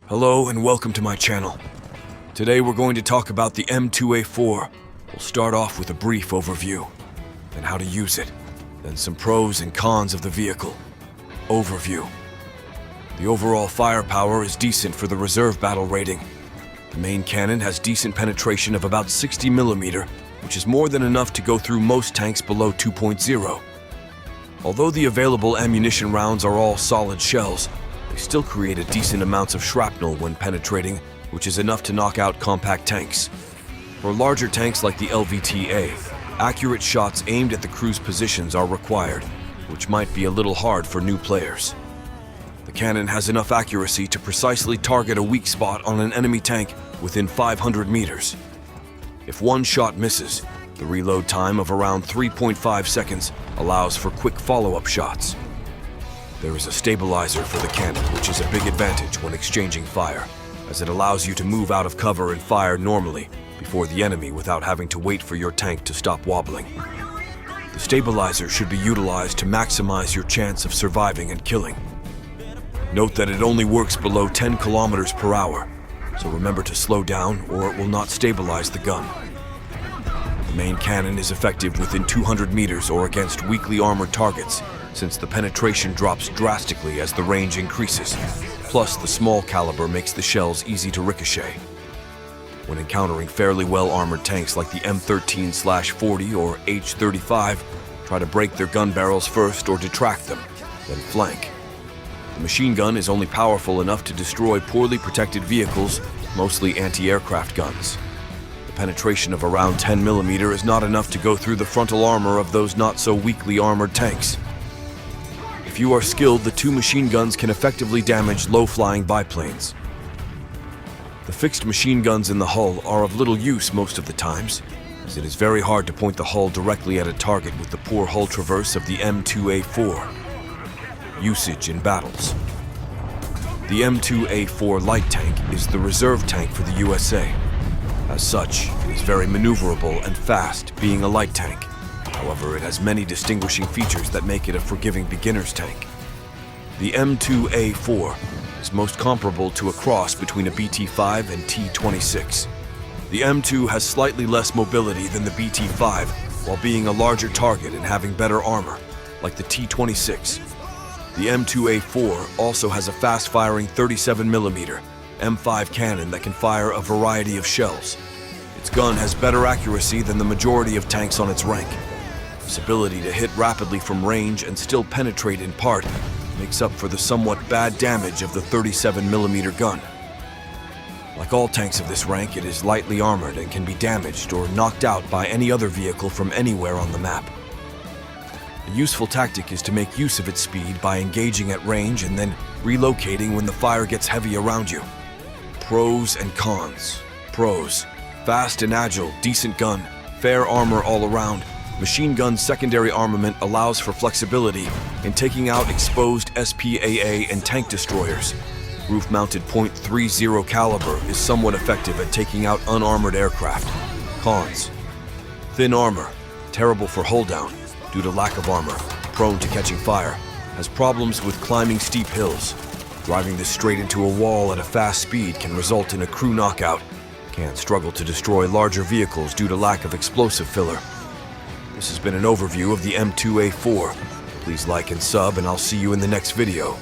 Hello and welcome to my channel. Today we're going to talk about the M2A4. We'll start off with a brief overview, then how to use it, then some pros and cons of the vehicle. Overview. The overall firepower is decent for the reserve battle rating. The main cannon has decent penetration of about 60 millimeter, which is more than enough to go through most tanks below 2.0. Although the available ammunition rounds are all solid shells, they still create a decent amounts of shrapnel when penetrating, which is enough to knock out compact tanks. For larger tanks like the LVTA, accurate shots aimed at the crew's positions are required, which might be a little hard for new players. The cannon has enough accuracy to precisely target a weak spot on an enemy tank within 500 meters. If one shot misses, the reload time of around 3.5 seconds allows for quick follow-up shots. There is a stabilizer for the cannon, which is a big advantage when exchanging fire, as it allows you to move out of cover and fire normally before the enemy without having to wait for your tank to stop wobbling. The stabilizer should be utilized to maximize your chance of surviving and killing. Note that it only works below 10 kilometers per hour, so remember to slow down or it will not stabilize the gun. The main cannon is effective within 200 meters or against weakly armored targets, since the penetration drops drastically as the range increases. Plus, the small caliber makes the shells easy to ricochet. When encountering fairly well-armored tanks like the M13/40 or H-35, try to break their gun barrels first or detract them, then flank. The machine gun is only powerful enough to destroy poorly protected vehicles, mostly anti-aircraft guns. The penetration of around 10 millimeter is not enough to go through the frontal armor of those not so weakly armored tanks. If you are skilled, the two machine guns can effectively damage low-flying biplanes. The fixed machine guns in the hull are of little use most of the times, as it is very hard to point the hull directly at a target with the poor hull traverse of the M2A4. Usage in battles. The M2A4 light tank is the reserve tank for the USA. As such, it is very maneuverable and fast, being a light tank. However, it has many distinguishing features that make it a forgiving beginner's tank. The M2A4 is most comparable to a cross between a BT-5 and T-26. The M2 has slightly less mobility than the BT-5, while being a larger target and having better armor, like the T-26. The M2A4 also has a fast-firing 37mm M5 cannon that can fire a variety of shells. Its gun has better accuracy than the majority of tanks on its rank. Its ability to hit rapidly from range and still penetrate in part makes up for the somewhat bad damage of the 37mm gun. Like all tanks of this rank, it is lightly armored and can be damaged or knocked out by any other vehicle from anywhere on the map. A useful tactic is to make use of its speed by engaging at range and then relocating when the fire gets heavy around you. Pros and cons. Pros: fast and agile, decent gun, fair armor all around. Machine gun secondary armament allows for flexibility in taking out exposed SPAA and tank destroyers. Roof-mounted .30 caliber is somewhat effective at taking out unarmored aircraft. Cons: thin armor, terrible for hull down due to lack of armor, prone to catching fire, has problems with climbing steep hills. Driving this straight into a wall at a fast speed can result in a crew knockout. Can struggle to destroy larger vehicles due to lack of explosive filler. This has been an overview of the M2A4. Please like and sub, and I'll see you in the next video.